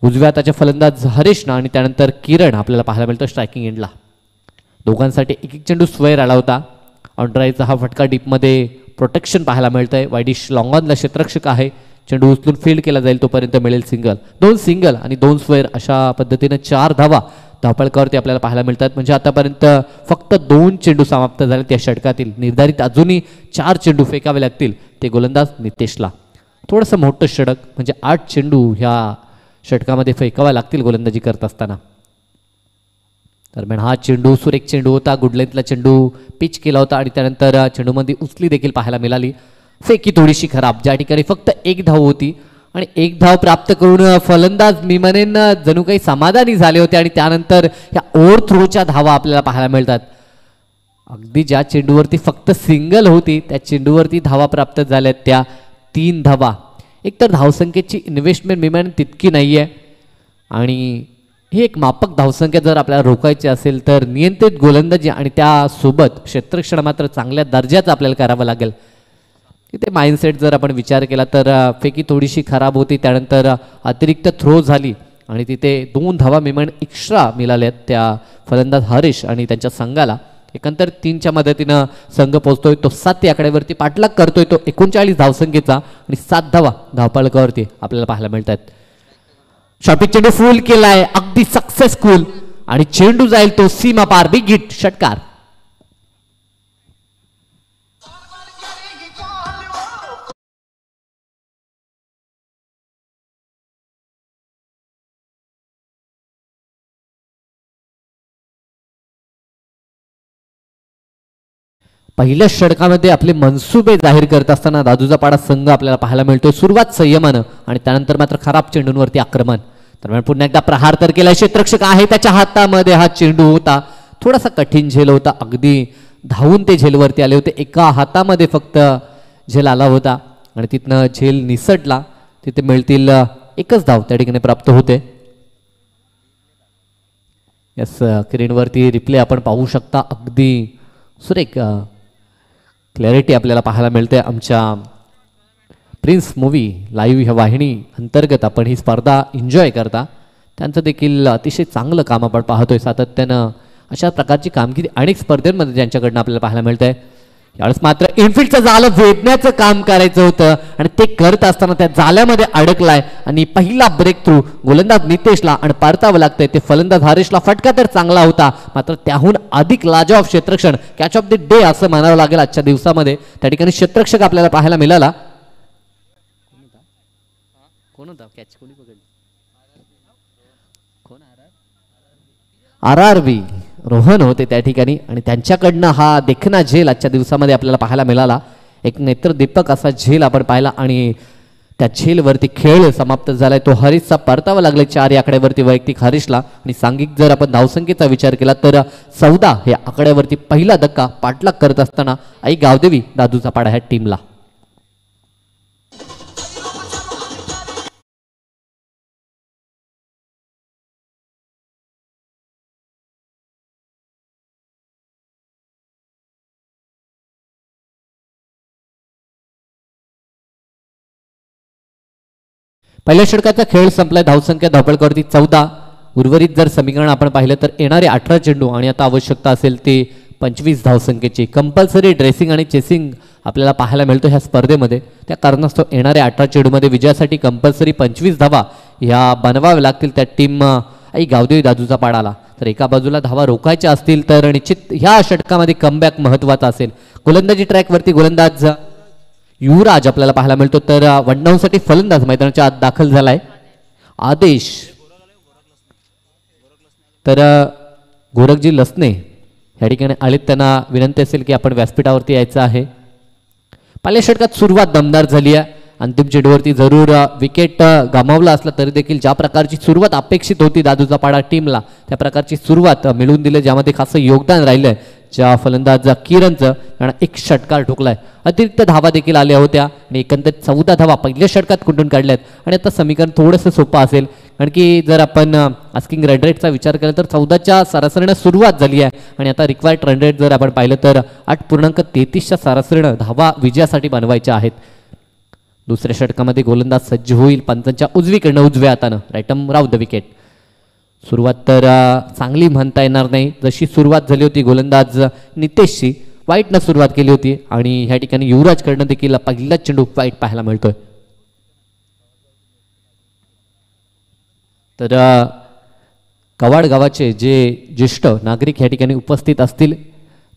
उजव्या हाताच्या फलंदाज हरेशनं आणि त्यानंतर किरण आपल्याला पाहायला मिळतो स्ट्रायकिंग एंडला. दोघांसाठी एक चेंडू स्वैर आला होता. ऑनड्राईचा हा फटका डीपमध्ये प्रोटेक्शन पाहायला मिळतंय. वायडिश लॉंग ऑनला क्षेत्ररक्षक आहे. चेंडू उचलून फील्ड केला जाईल तोपर्यंत मिळेल सिंगल. 2 सिंगल आणि 2 स्वैर अशा पद्धतीनं 4 धावा धावफलकावरती आपल्याला पाहायला मिळतात. म्हणजे आतापर्यंत फक्त 2 चेंडू समाप्त झाले त्या षटकातील. निर्धारित अजूनही 4 चेंडू फेकावे लागतील ते गोलंदाज नितेशला. थोडंसं मोठं षटक म्हणजे 8 चेंडू ह्या षटकामध्ये फेकावा लागतील गोलंदाजी करत असताना. दरम्यान हा चेंडू सुरेख चेंडू होता. गुडलेंथला चेंडू पिच केला होता आणि त्यानंतर चेंडूमध्ये उचली देखील पाहायला मिळाली. फेकी थोडीशी खराब. ज्या ठिकाणी फक्त 1 धाव होती आणि एक धाव प्राप्त करून फलंदाज मी म्हणेन जणू काही समाधानी झाले होते आणि त्यानंतर या ओव्हर थ्रोच्या धावा आपल्याला पाहायला मिळतात. अगदी ज्या चेंडूवरती फक्त सिंगल होती त्या चेंडूवरती धावा प्राप्त झाल्यात त्या 3 धावा. एकतर धावसंख्येची इन्व्हेस्टमेंट मी म्हणेन तितकी नाही आहे आणि ही एक मापक धावसंख्या जर आपल्याला रोखायची असेल तर नियंत्रित गोलंदाजी आणि त्यासोबत क्षेत्ररक्षण मात्र चांगल्या दर्जाचं आपल्याला करावं लागेल. तिथे माइंडसेट जर आपण विचार केला तर फेकी थोडीशी खराब होती, त्यानंतर अतिरिक्त थ्रो झाली आणि तिथे 2 धावा मी म्हणेन एक्स्ट्रा मिळाल्यात त्या फलंदाज हरीश आणि त्यांच्या संघाला. एकंदर 3च्या मदतीनं संघ पोहोचतोय तो 7 या आकड्यावरती पाठलाग करतोय तो 39 धावसंख्येचा आणि 7 धावा धावफलकावरती आपल्याला पाहायला मिळतात. शॉर्टपिच चेंडू फुल केलाय अगदी सक्सेसफुल आणि चेंडू जाईल तो सीमा पार. बिग हिट षटकार. पहिल्या षटकामध्ये आपले मनसुबे जाहीर करत असताना दादूचा पाडा संघ आपल्याला पाहायला मिळतोय. सुरुवात संयमानं आणि त्यानंतर मात्र खराब चेंडूंवरती आक्रमण. दरम्यान पुन्हा एकदा प्रहार तर केला. क्षेत्ररक्षक आहे त्याच्या हातामध्ये हा चेंडू होता. थोडासा कठीण झेल होता. अगदी धावून ते झेलवरती आले होते. एका हातामध्ये फक्त झेल आला होता आणि तिथनं झेल निसटला. तिथे मिळतील 1च धाव त्या ठिकाणी प्राप्त होते. यस स्क्रीनवरती रिप्ले आपण पाहू शकता. अगदी सुरेख क्लॅरिटी आपल्याला पाहायला मिळते. आमच्या प्रिन्स मूवी लाईव्ह ह्या वाहिनी अंतर्गत आपण ही स्पर्धा एन्जॉय करता. त्यांचं देखील अतिशय चांगलं काम आपण पाहतोय. सातत्यानं अशा प्रकारची कामगिरी अनेक स्पर्धेमध्ये ज्यांच्याकडनं आपल्याला पाहायला मिळतंय. यावेळेस मात्र इनफिल्डचं जाळं वेधण्याचं काम करायचं होतं आणि ते करत असताना त्या जाळ्यामध्ये अडकलाय आणि पहिला ब्रेक थ्रू गोलंदाज नितेशला आणि परतावं लागतंय. ते फलंदाज हरीशला फटका तर चांगला होता मात्र त्याहून अधिक लाजवाब क्षेत्ररक्षण कॅच ऑफ द डे असं म्हणावं लागेल आजच्या दिवसामध्ये. त्या ठिकाणी क्षेत्ररक्षक आपल्याला पाहायला मिळाला. कोण होता कॅच कोणी पकडली? RRB रोहन होते त्या ठिकाणी आणि त्यांच्याकडनं हा देखणा झेल आजच्या दिवसामध्ये आपल्याला पाहायला मिळाला. एक नेत्रदीपक असा झेल आपण पाहिला आणि त्या झेलवरती खेळ समाप्त झालाय. तो हरीशचा परतावा लागलाय 4 या आकड्यावरती वैयक्तिक हरीशला आणि सांघिक जर आपण धावसंख्येचा विचार केला तर 14 या आकड्यावरती पहिला धक्का पाठलाग करत असताना आई गावदेवी दादूचा पाडा ह्या टीमला. पहिल्या षटकाचा खेळ संपलाय. धावसंख्या धावपळकावरती 14. उर्वरित जर समीकरण आपण पाहिलं तर येणारे 18 चेंडू आणि आता आवश्यकता असेल ते 25 धावसंख्येची. कंपल्सरी ड्रेसिंग आणि चेसिंग आपल्याला पाहायला मिळतो ह्या स्पर्धेमध्ये. त्या कारणास्तव येणाऱ्या 18 चेंडूमध्ये विजयासाठी कंपल्सरी 25 धावा ह्या बनवाव्या लागतील त्या टीम आई गावदेवी दादूचा पाडाला. तर एका बाजूला धावा रोखायच्या असतील तर निश्चित ह्या षटकामध्ये कमबॅक महत्त्वाचा असेल. गोलंदाजी ट्रॅकवरती गोलंदाज युवराज आपल्याला पाहायला मिळतो. तर 1 डाऊनसाठी फलंदाज मैदानाच्या आत दाखल झालाय. आदेश तर गोरखजी लसने ह्या ठिकाणी आलेत. त्यांना विनंती असेल की आपण व्यासपीठावरती यायचं आहे. पहिल्या षटकात सुरुवात दमदार झाली आहे. अंतिम चेंडूवरती जरूर विकेट गमावला असला तरी देखील ज्या प्रकारची सुरुवात अपेक्षित होती दादूचा पाडा टीमला त्या प्रकारची सुरुवात मिळवून दिली, ज्यामध्ये खासं योगदान राहिलंय ज्या फलंदाज किरणचं. कारण 1 षटकार ठोकलाय. अतिरिक्त धावा देखील आल्या होत्या आणि एकंदरीत 14 धावा पहिल्या षटकात कुठून काढल्यात. आणि आता समीकरण थोडंसं सोपं असेल कारण की जर आपण आस्किंग रन रेटचा विचार केला तर 14च्या सरासरीनं सुरुवात झाली आहे आणि आता रिक्वायर्ड रन रेट जर आपण पाहिलं तर 8.33च्या सरासरीनं धावा विजयासाठी बनवायच्या आहेत. दुसऱ्या षटकामध्ये गोलंदाज सज्ज होईल. पंचांच्या उजवीकडनं उजव्या हातानं राईटम राव द विकेट. सुरुवात तर चांगली म्हणता येणार नाही. जशी सुरुवात झाली होती गोलंदाज नितेशची वाईटनं सुरुवात केली होती आणि ह्या ठिकाणी युवराजकडनं देखील पहिला चेंडू वाईट पाहायला मिळतोय. तर कवाड गावाचे जे ज्येष्ठ नागरिक ह्या ठिकाणी उपस्थित असतील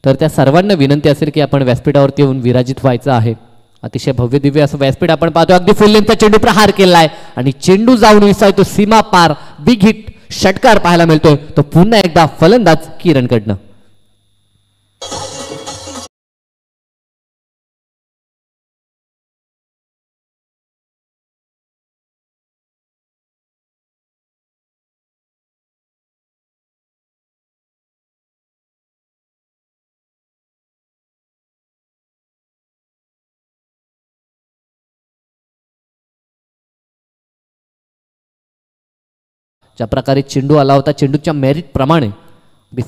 तर त्या सर्वांना विनंती असेल की आपण व्यासपीठावरती येऊन विराजित व्हायचं आहे. अतिशय भव्य दिव्य असं व्यासपीठ आपण पाहतो. अगदी फुल लेंथचा चेंडू प्रहार केलाय आणि चेंडू जाऊन विसायतो सीमा पार. बिग हिट षटकार पाहायला मिळतोय तो पुन्हा एकदा फलंदाज किरणकडनं. ज्या प्रकारे चेंडू आला होता चेंडूच्या मेरिटप्रमाणे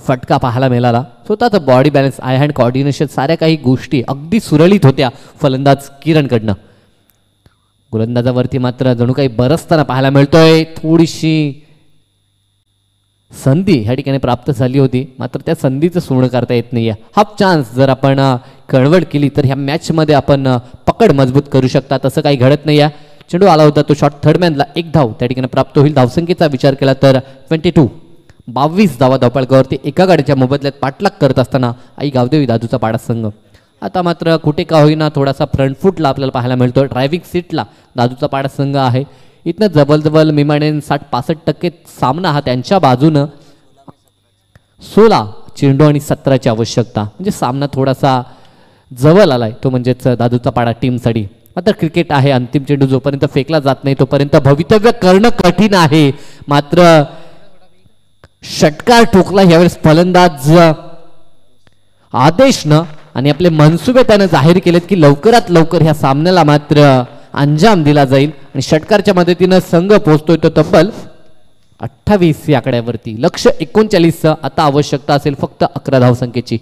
फटका पाहायला मिळाला. स्वतःचा body balance I hand coordination साऱ्या काही गोष्टी अगदी सुरळीत होत्या फलंदाज किरणकडनं. गोलंदाजावरती मात्र जणू काही बरसताना पाहायला मिळतोय. थोडीशी संधी ह्या ठिकाणी प्राप्त झाली होती मात्र त्या संधीचं सोनं करता येत नाही आहे. हाफ चान्स जर आपण कळवड केली तर ह्या मॅचमध्ये आपण पकड मजबूत करू शकता. तसं काही घडत नाही आहे. चेंडू आला होता तो शॉट थर्डमॅनला 1 धाव त्या ठिकाणी प्राप्त होईल. धावसंख्येचा विचार केला तर 22 धावा धावपळकावरती एका गाडीच्या मोबदल्यात पाठलाग करत असताना आई गावदेवी दादूचा पाडा संघ आता मात्र कुठे का होईना थोडासा फ्रंट फूटला आपल्याला पाहायला मिळतो. ड्रायव्हिंग सीटला दादूचा पाडा संघ आहे. इथनं जवळजवळ मी म्हणेन 60-65% सामना हा त्यांच्या बाजूनं. 16 चेंडू आणि 17ची आवश्यकता म्हणजे सामना थोडासा जवळ आलाय तो म्हणजेच दादूचा पाडा टीमसाठी. मात्र क्रिकेट आहे. अंतिम चेंडू जोपर्यंत फेकला जात नाही तोपर्यंत भवितव्य करणं कठीण आहे. मात्र षटकार ठोकला यावेळेस फलंदाज आदेशनं आणि आपले मनसुबे त्यानं जाहीर केलेत की लवकरात लवकर ह्या सामन्याला मात्र अंजाम दिला जाईल आणि षटकारच्या मदतीनं संघ पोहोचतोय तो तब्बल 28 या आकड्यावरती. लक्ष्य 39. आता आवश्यकता असेल फक्त 11 धावसंख्येची.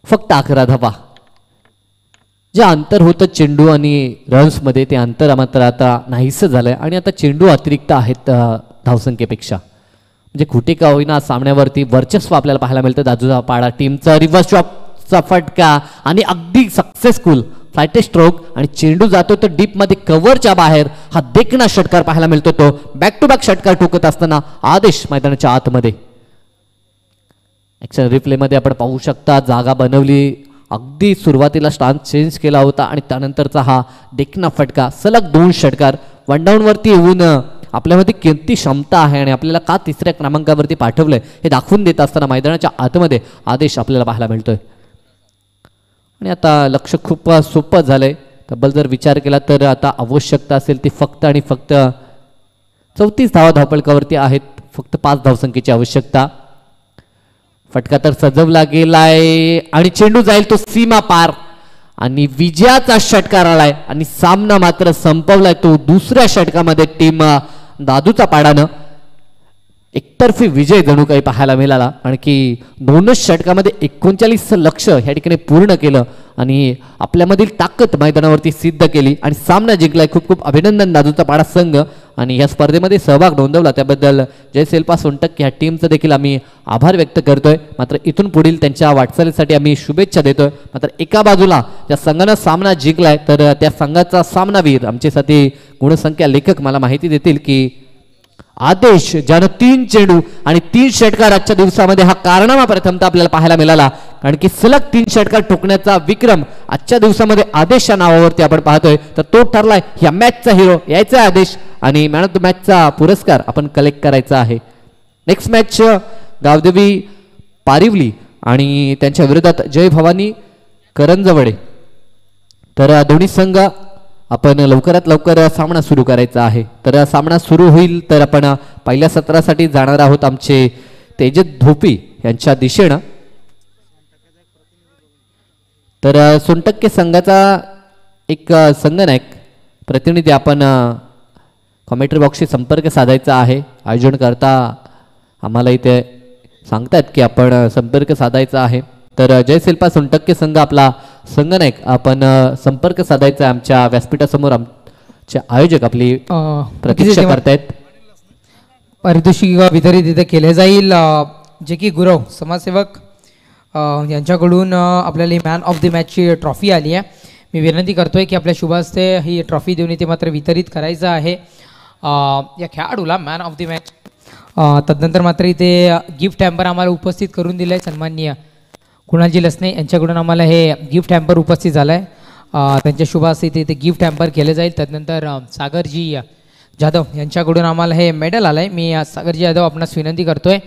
फक्त 11 धावा. जे अंतर होतं चेंडू आणि रन्समध्ये ते अंतर मात्र आता नाहीसं झालंय आणि आता चेंडू अतिरिक्त आहेत धावसंख्येपेक्षा. म्हणजे कुठे का होईना सामन्यावरती वर्चस्व आपल्याला पाहायला मिळतं. दादूचा पाडा टीमचा रिव्हर्स शॉटचा फटका आणि अगदी सक्सेसफुल फ्लायटे स्ट्रोक आणि चेंडू जातो तर डीपमध्ये कव्हरच्या बाहेर हा देखणा षटकार पाहायला मिळतो. तो बॅक टू बॅक षटकार ठोकत असताना आदेश मैदानाच्या आतमध्ये. ॲक्शन रिप्लेमध्ये आपण पाहू शकता जागा बनवली. अगदी सुरुवातीला स्टान्स चेंज केला होता आणि त्यानंतरचा हा देखणा फटका. सलग 2 षटकार वन डाऊनवरती येऊन आपल्यामध्ये किती क्षमता आहे आणि आपल्याला का 3ऱ्या क्रमांकावरती पाठवलंय हे दाखवून देत असताना मैदानाच्या आतमध्ये आदेश आपल्याला पाहायला मिळतोय. आणि आता लक्ष खूप सोपं झालंय. तब्बल जर विचार केला तर आता आवश्यकता असेल ती फक्त आणि फक्त 34 धावा धावपळकावरती आहेत. फक्त 5 धावसंख्येची आवश्यकता. फटका तर सजवला गेलाय आणि चेंडू जाईल तो सीमा पार आणि विजयाचा षटकार आलाय आणि सामना मात्र संपवलाय तो दुसऱ्या षटकामध्ये टीम दादूचा पाडानं. एकतर्फी विजय जणू काही पाहायला मिळाला आणि की 2च षटकामध्ये 39 लक्ष ह्या ठिकाणी पूर्ण केलं आणि आपल्यामधील ताकद मैदानावरती सिद्ध केली आणि सामना जिंकलाय. खूप खूप अभिनंदन दादूचा पाडा संघ आणि या स्पर्धेमध्ये सहभाग नोंदवला त्याबद्दल जय सेल्पा सोनटक ह्या टीमचं देखील आम्ही आभार व्यक्त करतोय. मात्र इथून पुढील त्यांच्या वाटचालीसाठी आम्ही शुभेच्छा देतोय. मात्र एका बाजूला ज्या संघानं सामना जिंकलाय तर त्या संघाचा सामनावीर आमचे साथी गुणसंख्या लेखक मला माहिती देतील की आदेश ज्यानं 3 चेंडू आणि 3 षटकार आजच्या दिवसामध्ये हा कारनामा प्रथमतः आपल्याला पाहायला मिळाला. कारण की सलग 3 षटकार ठोकण्याचा विक्रम आजच्या दिवसामध्ये आदेशच्या नावावरती आपण पाहतोय. तर तो ठरलाय या मॅचचा हिरो यायचा आदेश आणि मॅन ऑफ द मॅचचा पुरस्कार आपण कलेक्ट करायचा आहे. नेक्स्ट मॅच गावदेवी पारिवली आणि त्यांच्या विरोधात जय भवानी करंजवडे. तर दोन्ही संघ आपण लवकरात लवकर सामना सुरू करायचा आहे. तर सामना सुरू होईल तर आपण पहिल्या सत्रासाठी जाणार आहोत आमचे तेजत धोपी यांच्या दिशेनं. तर सोनटक्के संघाचा एक संघनायक प्रतिनिधी आपण कॉमेंट्री बॉक्सशी संपर्क साधायचा आहे. आयोजन करता आम्हाला इथे सांगतात की आपण संपर्क साधायचा आहे. तर जय शिल्पा सोनटक्के संघ आपला संघनायक आपण संपर्क साधायचा आमच्या व्यासपीठासमोर आमचे आयोजक आपली प्रतीक्षा करतायत. पारितोषिक वितरित इथे केले जाईल. जे की गुरव समाजसेवक यांच्याकडून आपल्याला मॅन ऑफ द मॅचची ट्रॉफी आली आहे. मी विनंती करतोय की आपल्या शुभ हस्ते ही ट्रॉफी देऊन इथे मात्र वितरित करायचं आहे या खेळाडूला मॅन ऑफ द मॅच. तदनंतर मात्र इथे गिफ्ट हॅम्पर आम्हाला उपस्थित करून दिलं आहे. सन्माननीय कुणालजी लसने यांच्याकडून आम्हाला हे गिफ्ट हॅम्पर उपस्थित झालं आहे. त्यांच्या शुभ हस्ते इथे गिफ्ट हॅम्पर केलं जाईल. तदनंतर सागरजी जाधव यांच्याकडून आम्हाला हे मेडल आलं आहे. मी सागरजी जाधव आपणास विनंती करतोय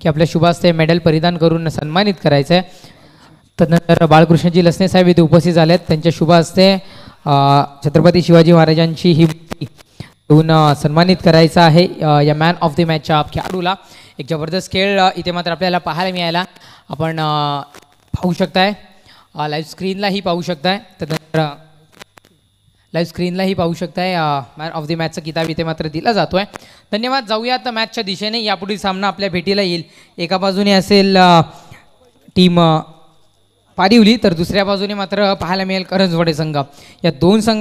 की आपल्या शुभ हस्ते मेडल परिधान करून सन्मानित करायचं आहे. तदनंतर बाळकृष्णजी लसने साहेब इथे उपस्थित झाले आहेत. त्यांच्या शुभ हस्ते छत्रपती शिवाजी महाराजांची ही मूर्ती देऊन सन्मानित करायचं आहे या मॅन ऑफ द मॅचच्या खेळाडूला. एक जबरदस्त खेळ इथे मात्र आपल्याला पाहायला मिळाला. आपण पाहू शकताय लाईव्ह स्क्रीनलाही पाहू शकताय. तदनंतर लाईव्ह स्क्रीनलाही पाहू शकताय मॅन ऑफ द मॅचचा किताब इथे मात्र दिला जातो आहे. धन्यवाद. जाऊयात मॅचच्या दिशेने. यापुढील सामना आपल्या भेटीला येईल. एका बाजूने असेल टीम पारिवली, तर दुसऱ्या बाजूने मात्र पाहायला मिळेल करंजवाडे संघ. या दोन संघ